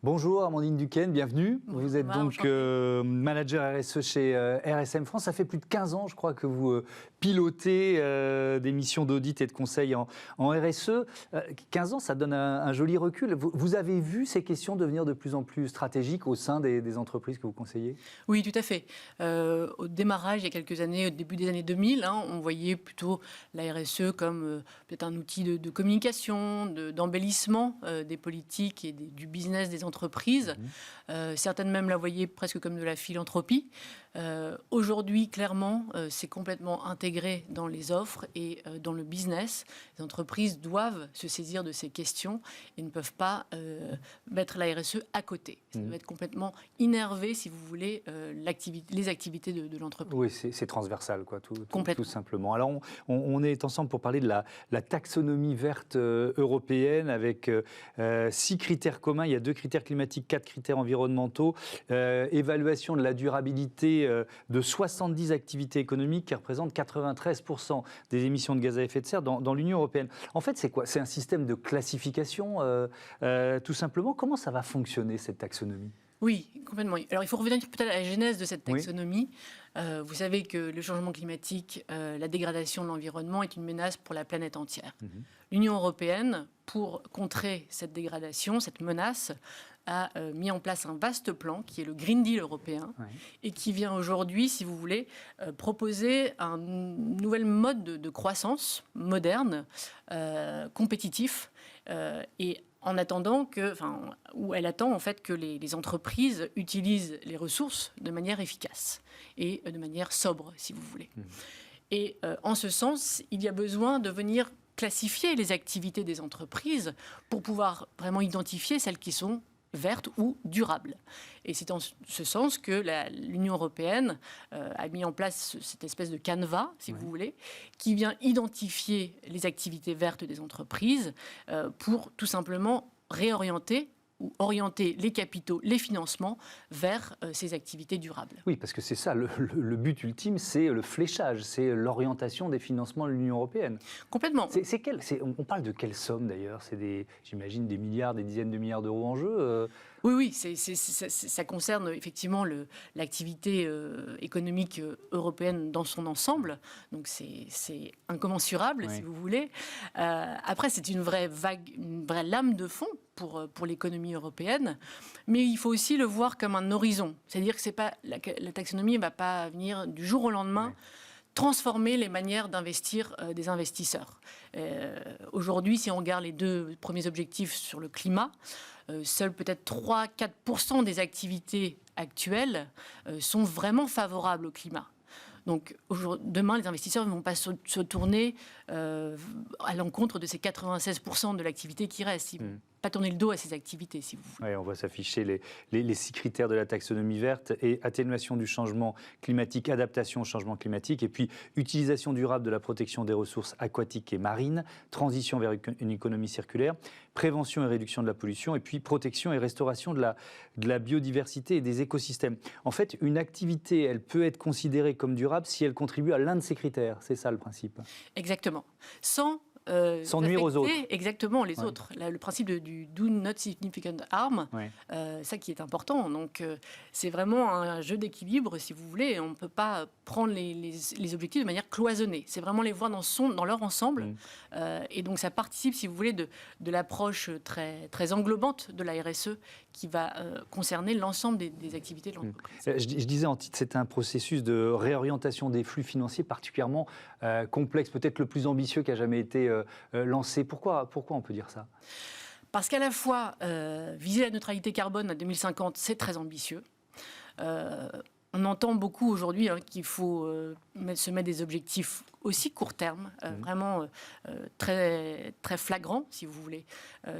Bonjour Amandine Duquesne, bienvenue. Bonjour, Vous êtes Thomas, donc manager RSE chez RSM France. Ça fait plus de 15 ans, je crois, que vous pilotez des missions d'audit et de conseil en RSE. 15 ans, ça donne un joli recul. Vous avez vu ces questions devenir de plus en plus stratégiques au sein des entreprises que vous conseillez ? Oui, tout à fait. Au démarrage, il y a quelques années, au début des années 2000, on voyait plutôt la RSE comme peut-être un outil de communication, d'embellissement des politiques et du business des entreprises. Certaines même la voyaient presque comme de la philanthropie. Aujourd'hui, clairement, c'est complètement intégré dans les offres et dans le business. Les entreprises doivent se saisir de ces questions et ne peuvent pas mettre la RSE à côté. Ça doit être complètement innervé, si vous voulez, les activités de l'entreprise. Oui, c'est transversal, quoi, tout simplement. Alors, on est ensemble pour parler de la taxonomie verte européenne avec 6 critères communs. Il y a 2 critères climatiques, 4 critères environnementaux, évaluation de la durabilité de 70 activités économiques qui représentent 93% des émissions de gaz à effet de serre dans l'Union européenne. En fait, c'est quoi ? C'est un système de classification, tout simplement. Comment ça va fonctionner, cette taxonomie ? Oui, complètement. Alors, il faut revenir peut-être à la genèse de cette taxonomie. Vous savez que le changement climatique, la dégradation de l'environnement est une menace pour la planète entière. L'Union européenne, pour contrer cette dégradation, cette menace, a mis en place un vaste plan qui est le Green Deal européen et qui vient aujourd'hui, si vous voulez, proposer un nouvel mode de croissance moderne, compétitif et en attendant où elle attend en fait que les entreprises utilisent les ressources de manière efficace et de manière sobre, si vous voulez. Et en ce sens, il y a besoin de venir classifier les activités des entreprises pour pouvoir vraiment identifier celles qui sont vertes ou durables. Et c'est en ce sens que l'Union européenne a mis en place cette espèce de canevas, si vous voulez, qui vient identifier les activités vertes des entreprises pour tout simplement réorienter ou orienter les capitaux, les financements vers ces activités durables. Oui, parce que c'est ça, le but ultime, c'est le fléchage, c'est l'orientation des financements de l'Union européenne. Complètement. On parle de quelle somme d'ailleurs ? C'est j'imagine des milliards, des dizaines de milliards d'euros en jeu Oui, ça concerne effectivement l'activité économique européenne dans son ensemble. Donc c'est incommensurable, si vous voulez. Après, c'est une vraie lame de fond pour l'économie européenne. Mais il faut aussi le voir comme un horizon. C'est-à-dire que la taxonomie ne va pas venir du jour au lendemain transformer les manières d'investir des investisseurs. Aujourd'hui, si on regarde les 2 premiers objectifs sur le climat, seuls peut-être 3-4% des activités actuelles sont vraiment favorables au climat. Donc demain, les investisseurs ne vont pas se tourner à l'encontre de ces 96% de l'activité qui reste. Ils ne vont pas tourner le dos à ces activités, si vous voulez. Oui, on voit s'afficher les 6 critères de la taxonomie verte et atténuation du changement climatique, adaptation au changement climatique, et puis utilisation durable de la protection des ressources aquatiques et marines, transition vers une économie circulaire, prévention et réduction de la pollution, et puis protection et restauration de la biodiversité et des écosystèmes. En fait, une activité, elle peut être considérée comme durable si elle contribue à l'un de ces critères. C'est ça le principe. Exactement. Sans nuire aux autres. Exactement, les autres. Le principe du do not significant harm, ça qui est important. Donc, c'est vraiment un jeu d'équilibre, si vous voulez. On ne peut pas prendre les objectifs de manière cloisonnée. C'est vraiment les voir dans leur ensemble. Et donc, ça participe, si vous voulez, de l'approche très, très englobante de la RSE qui va concerner l'ensemble des activités de l'entreprise. Je disais en titre, c'est un processus de réorientation des flux financiers particulièrement complexe, peut-être le plus ambitieux qui a jamais été lancé. Pourquoi on peut dire ça ? Parce qu'à la fois, viser la neutralité carbone à 2050, c'est très ambitieux. On entend beaucoup aujourd'hui qu'il faut se mettre des objectifs aussi court terme, vraiment très, très flagrants, si vous voulez.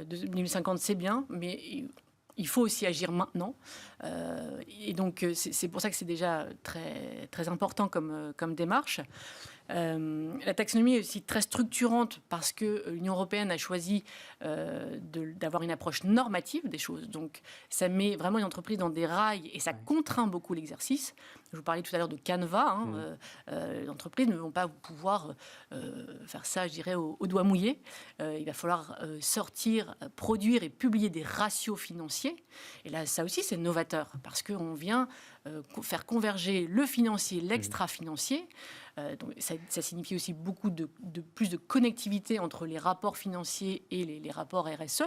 2050, c'est bien, mais il faut aussi agir maintenant. Et donc, c'est pour ça que c'est déjà très, très important comme démarche. La taxonomie est aussi très structurante parce que l'Union européenne a choisi d'avoir une approche normative des choses. Donc, ça met vraiment une entreprise dans des rails et ça contraint beaucoup l'exercice. Je vous parlais tout à l'heure de Canva. Les entreprises ne vont pas pouvoir faire ça, je dirais, au doigt mouillé. Il va falloir sortir, produire et publier des ratios financiers. Et là, ça aussi, c'est novateur parce qu'on vient faire converger le financier, l'extra-financier. Donc ça signifie aussi beaucoup plus de connectivité entre les rapports financiers et les rapports RSE.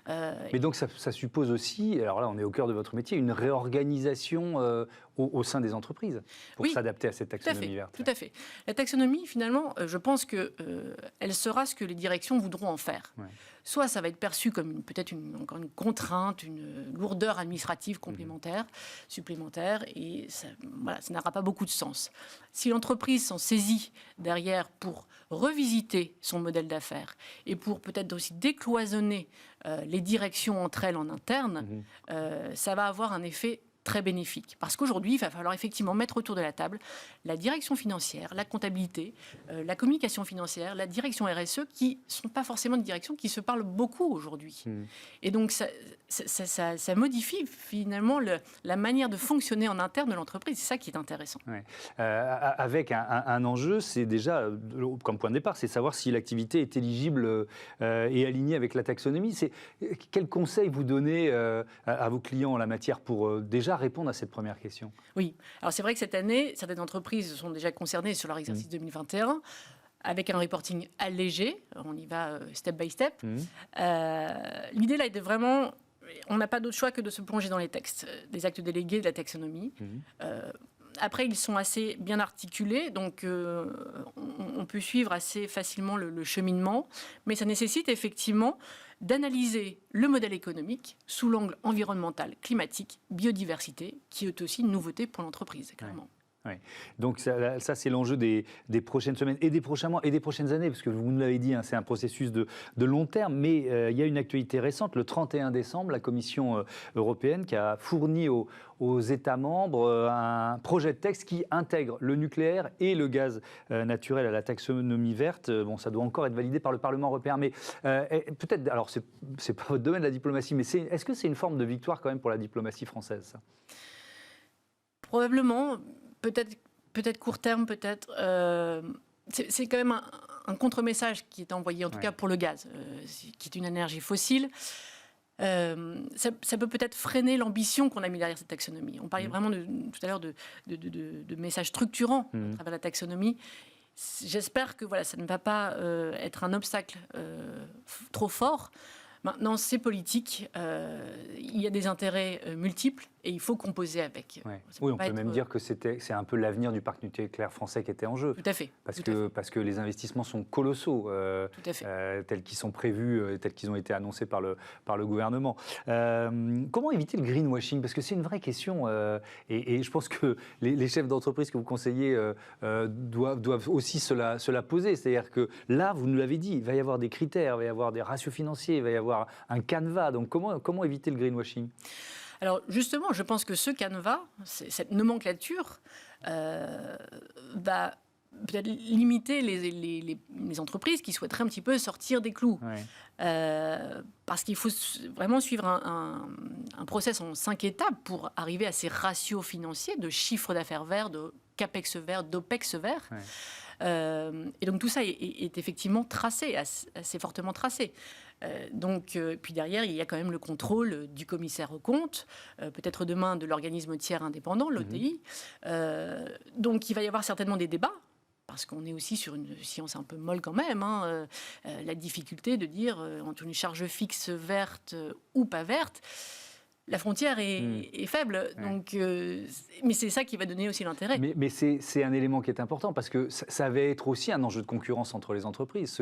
Mais donc ça suppose aussi, alors là on est au cœur de votre métier, une réorganisation au sein des entreprises pour s'adapter à cette taxonomie verte. Tout à fait. La taxonomie, finalement, je pense qu'elle sera ce que les directions voudront en faire. Ouais. Soit ça va être perçu comme peut-être encore une contrainte, une lourdeur administrative complémentaire, supplémentaire, et ça n'aura pas beaucoup de sens. Si l'entreprise s'en saisit derrière pour revisiter son modèle d'affaires et pour peut-être aussi décloisonner les directions entre elles en interne, ça va avoir un effet très bénéfique. Parce qu'aujourd'hui, il va falloir effectivement mettre autour de la table la direction financière, la comptabilité, la communication financière, la direction RSE, qui ne sont pas forcément des directions qui se parlent beaucoup aujourd'hui. Et donc, ça modifie finalement la manière de fonctionner en interne de l'entreprise. C'est ça qui est intéressant. Ouais. Avec un enjeu, c'est déjà, comme point de départ, c'est savoir si l'activité est éligible et alignée avec la taxonomie. Quel conseil vous donnez à vos clients en la matière pour déjà répondre à cette première question? Oui, alors c'est vrai que cette année, certaines entreprises sont déjà concernées sur leur exercice 2021, avec un reporting allégé, on y va step by step. L'idée là est de vraiment, on n'a pas d'autre choix que de se plonger dans les textes, des actes délégués de la taxonomie. Après, ils sont assez bien articulés, donc on peut suivre assez facilement le cheminement, mais ça nécessite effectivement d'analyser le modèle économique sous l'angle environnemental, climatique, biodiversité, qui est aussi une nouveauté pour l'entreprise, clairement. Oui. Donc ça c'est l'enjeu des prochaines semaines et des prochains mois et des prochaines années, parce que vous nous l'avez dit, c'est un processus de long terme, mais il y a une actualité récente. Le 31 décembre, la Commission européenne qui a fourni aux États membres un projet de texte qui intègre le nucléaire et le gaz naturel à la taxonomie verte. Bon, ça doit encore être validé par le Parlement européen, mais peut-être, alors c'est pas votre domaine, la diplomatie, mais est-ce que c'est une forme de victoire quand même pour la diplomatie française, ça ? Probablement. Peut-être court terme, peut-être. C'est quand même un contre-message qui est envoyé, en tout cas pour le gaz, qui est une énergie fossile. Ça peut peut-être freiner l'ambition qu'on a mis derrière cette taxonomie. On parlait vraiment tout à l'heure de messages structurants à travers la taxonomie. J'espère que ça ne va pas être un obstacle trop fort. Maintenant, c'est politique, il y a des intérêts multiples et il faut composer avec. Ouais. Oui, on peut même dire que c'est un peu l'avenir du parc nucléaire français qui était en jeu. Tout à fait. Parce que les investissements sont colossaux, tels qu'ils sont prévus, tels qu'ils ont été annoncés par le gouvernement. Comment éviter le greenwashing? Parce que c'est une vraie question et je pense que les chefs d'entreprise que vous conseillez doivent aussi se la poser. C'est-à-dire que là, vous nous l'avez dit, il va y avoir des critères, il va y avoir des ratios financiers, il va y avoir un canevas. Donc comment éviter le greenwashing? Alors justement, je pense que ce canevas, cette nomenclature, va peut-être limiter les entreprises qui souhaiteraient un petit peu sortir des clous. Parce qu'il faut vraiment suivre un process en 5 étapes pour arriver à ces ratios financiers de chiffre d'affaires vert, de CAPEX vert, d'OPEX vert. Et donc tout ça est effectivement tracé, assez fortement tracé. Puis derrière, il y a quand même le contrôle du commissaire aux comptes, peut-être demain de l'organisme tiers indépendant, l'OTI. Donc il va y avoir certainement des débats, parce qu'on est aussi sur une science un peu molle quand même, la difficulté de dire entre une charge fixe verte ou pas verte. La frontière est faible, donc, mais c'est ça qui va donner aussi l'intérêt. Mais c'est un élément qui est important, parce que ça va être aussi un enjeu de concurrence entre les entreprises.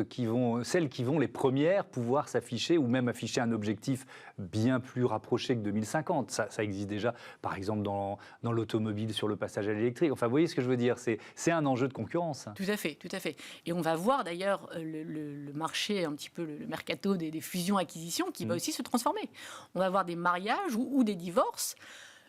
Celles qui vont les premières pouvoir s'afficher, ou même afficher un objectif bien plus rapproché que 2050. Ça existe déjà, par exemple, dans l'automobile, sur le passage à l'électrique. Enfin, vous voyez ce que je veux dire, c'est un enjeu de concurrence. Tout à fait, tout à fait. Et on va voir d'ailleurs le marché, un petit peu le mercato des fusions-acquisitions qui va aussi se transformer. On va voir des mariages ou des divorces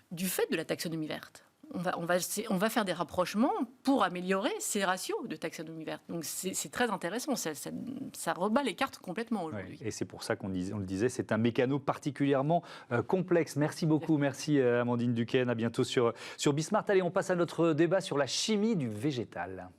du fait de la taxonomie verte. on va faire des rapprochements pour améliorer ces ratios de taxonomie verte. Donc c'est très intéressant, ça rebat les cartes complètement aujourd'hui. Oui, et c'est pour ça on le disait, c'est un mécano particulièrement complexe. Merci beaucoup, merci Amandine Duquesne, à bientôt sur Bismart. Allez, on passe à notre débat sur la chimie du végétal.